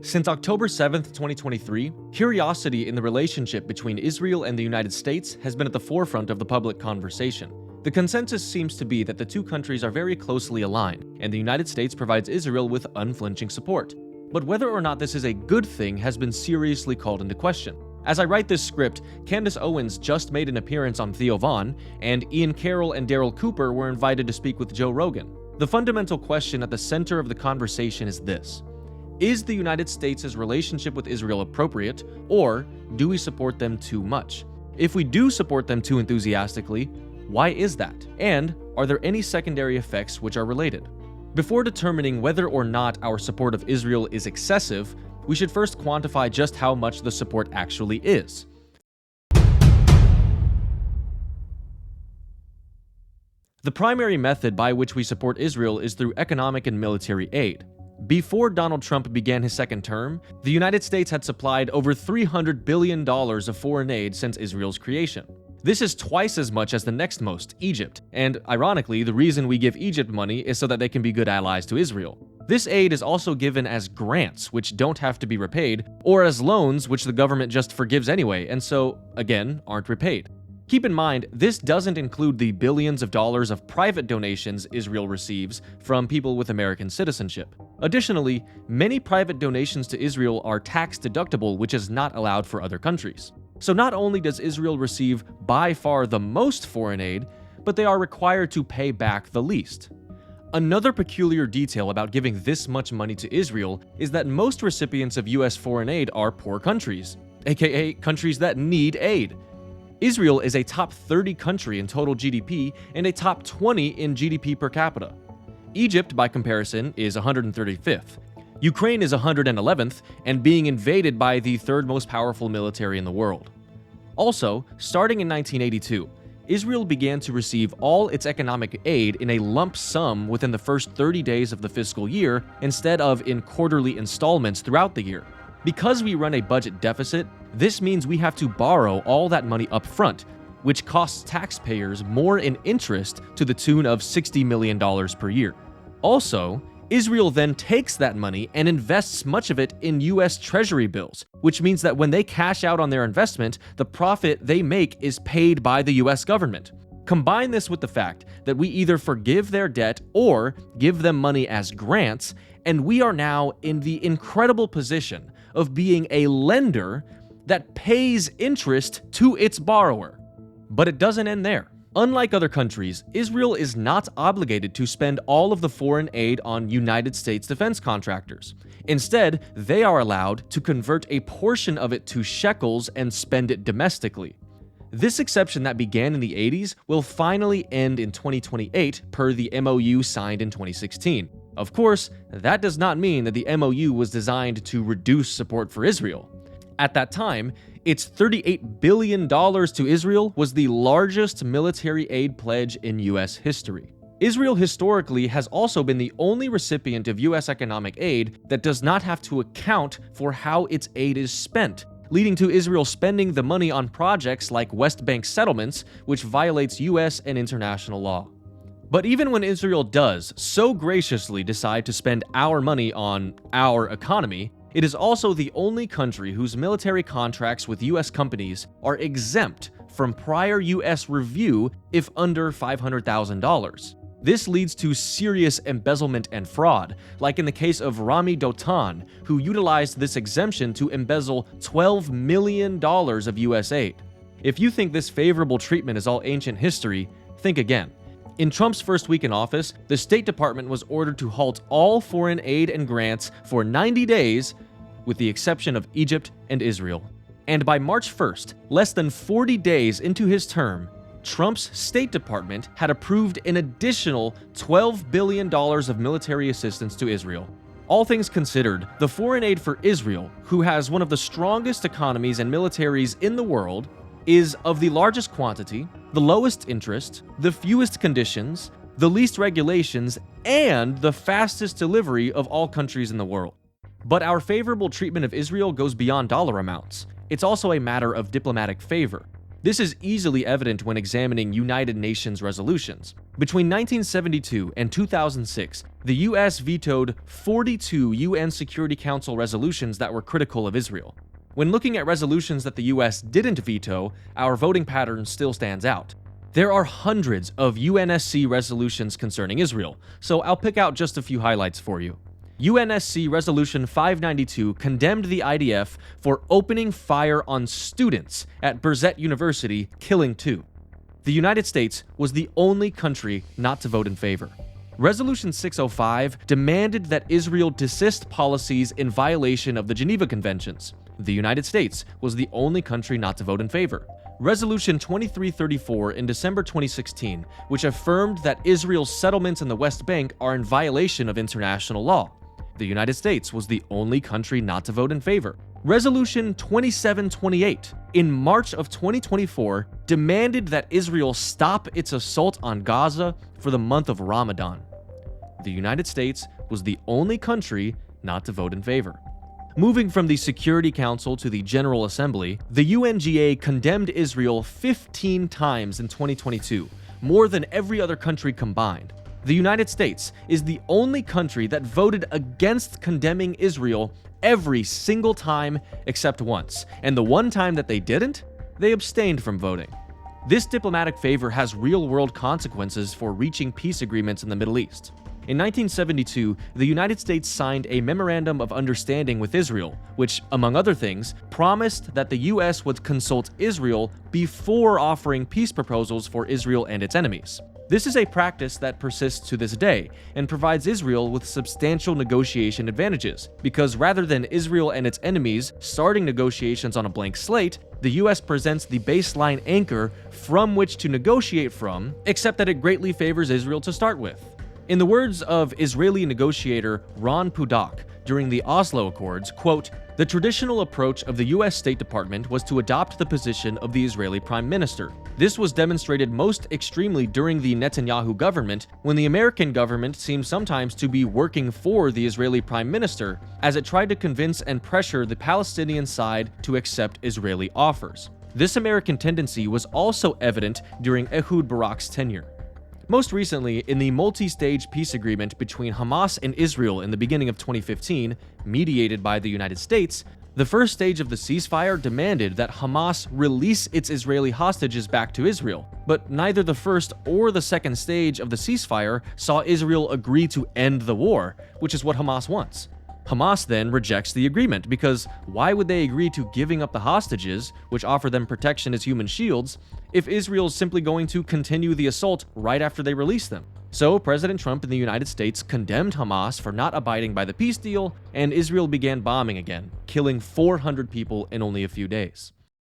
Since October 7th, 2023, curiosity in the relationship between Israel and the United States has been at the forefront of the public conversation. The consensus seems to be that the two countries are very closely aligned, and the United States provides Israel with unflinching support. But whether or not this is a good thing has been seriously called into question. As I write this script, Candace Owens just made an appearance on Theo Von, and Ian Carroll and Daryl Cooper were invited to speak with Joe Rogan. The fundamental question at the center of the conversation is this: is the United States' relationship with Israel appropriate, or do we support them too much? If we do support them too enthusiastically, why is that? And are there any secondary effects which are related? Before determining whether or not our support of Israel is excessive, we should first quantify just how much the support actually is. The primary method by which we support Israel is through economic and military aid. Before Donald Trump began his second term, the United States had supplied over $300 billion of foreign aid since Israel's creation. This is twice as much as the next most, Egypt, and ironically, the reason we give Egypt money is so that they can be good allies to Israel. This aid is also given as grants, which don't have to be repaid, or as loans, which the government just forgives anyway, and so, again, aren't repaid. Keep in mind, this doesn't include the billions of dollars of private donations Israel receives from people with American citizenship. Additionally, many private donations to Israel are tax deductible, which is not allowed for other countries. So not only does Israel receive by far the most foreign aid, but they are required to pay back the least. Another peculiar detail about giving this much money to Israel is that most recipients of US foreign aid are poor countries, aka countries that need aid. Israel is a top 30 country in total GDP and a top 20 in GDP per capita. Egypt, by comparison, is 135th. Ukraine is 111th and being invaded by the third most powerful military in the world. Also, starting in 1982, Israel began to receive all its economic aid in a lump sum within the first 30 days of the fiscal year instead of in quarterly installments throughout the year. Because we run a budget deficit, this means we have to borrow all that money up front, which costs taxpayers more in interest to the tune of $60 million per year. Also, Israel then takes that money and invests much of it in US Treasury bills, which means that when they cash out on their investment, the profit they make is paid by the US government. Combine this with the fact that we either forgive their debt or give them money as grants, and we are now in the incredible position of being a lender that pays interest to its borrower. But it doesn't end there. Unlike other countries, Israel is not obligated to spend all of the foreign aid on United States defense contractors. Instead, they are allowed to convert a portion of it to shekels and spend it domestically. This exception that began in the 80s will finally end in 2028 per the MOU signed in 2016. Of course, that does not mean that the MOU was designed to reduce support for Israel. At that time, its $38 billion to Israel was the largest military aid pledge in US history. Israel historically has also been the only recipient of US economic aid that does not have to account for how its aid is spent, leading to Israel spending the money on projects like West Bank settlements, which violates US and international law. But even when Israel does so graciously decide to spend our money on our economy, it is also the only country whose military contracts with US companies are exempt from prior US review if under $500,000. This leads to serious embezzlement and fraud, like in the case of Rami Dotan, who utilized this exemption to embezzle $12 million of US aid. If you think this favorable treatment is all ancient history, think again. In Trump's first week in office, the State Department was ordered to halt all foreign aid and grants for 90 days, with the exception of Egypt and Israel. And by March 1st, less than 40 days into his term, Trump's State Department had approved an additional $12 billion of military assistance to Israel. All things considered, the foreign aid for Israel, who has one of the strongest economies and militaries in the world, is of the largest quantity, the lowest interest, the fewest conditions, the least regulations, and the fastest delivery of all countries in the world. But our favorable treatment of Israel goes beyond dollar amounts. It's also a matter of diplomatic favor. This is easily evident when examining United Nations resolutions. Between 1972 and 2006, the US vetoed 42 UN Security Council resolutions that were critical of Israel. When looking at resolutions that the US didn't veto, our voting pattern still stands out. There are hundreds of UNSC resolutions concerning Israel, so I'll pick out just a few highlights for you. UNSC Resolution 592 condemned the IDF for opening fire on students at Birzeit University, killing 2. The United States was the only country not to vote in favor. Resolution 605 demanded that Israel desist policies in violation of the Geneva Conventions. The United States was the only country not to vote in favor. Resolution 2334 in December 2016, which affirmed that Israel's settlements in the West Bank are in violation of international law. The United States was the only country not to vote in favor. Resolution 2728 in March of 2024 demanded that Israel stop its assault on Gaza for the month of Ramadan. The United States was the only country not to vote in favor. Moving from the Security Council to the General Assembly, the UNGA condemned Israel 15 times in 2022, more than every other country combined. The United States is the only country that voted against condemning Israel every single time except once, and the one time that they didn't, they abstained from voting. This diplomatic favor has real-world consequences for reaching peace agreements in the Middle East. In 1972, the United States signed a Memorandum of Understanding with Israel, which, among other things, promised that the US would consult Israel before offering peace proposals for Israel and its enemies. This is a practice that persists to this day and provides Israel with substantial negotiation advantages, because rather than Israel and its enemies starting negotiations on a blank slate, the US presents the baseline anchor from which to negotiate from, except that it greatly favors Israel to start with. In the words of Israeli negotiator Ron Pudak during the Oslo Accords, quote, "The traditional approach of the US State Department was to adopt the position of the Israeli Prime Minister. This was demonstrated most extremely during the Netanyahu government, when the American government seemed sometimes to be working for the Israeli Prime Minister, as it tried to convince and pressure the Palestinian side to accept Israeli offers. This American tendency was also evident during Ehud Barak's tenure." Most recently, in the multi-stage peace agreement between Hamas and Israel in the beginning of 2015, mediated by the United States, the first stage of the ceasefire demanded that Hamas release its Israeli hostages back to Israel, but neither the first or the second stage of the ceasefire saw Israel agree to end the war, which is what Hamas wants. Hamas then rejects the agreement because why would they agree to giving up the hostages, which offer them protection as human shields, if Israel's simply going to continue the assault right after they release them? So President Trump in the United States condemned Hamas for not abiding by the peace deal, and Israel began bombing again, killing 400 people in only a few days.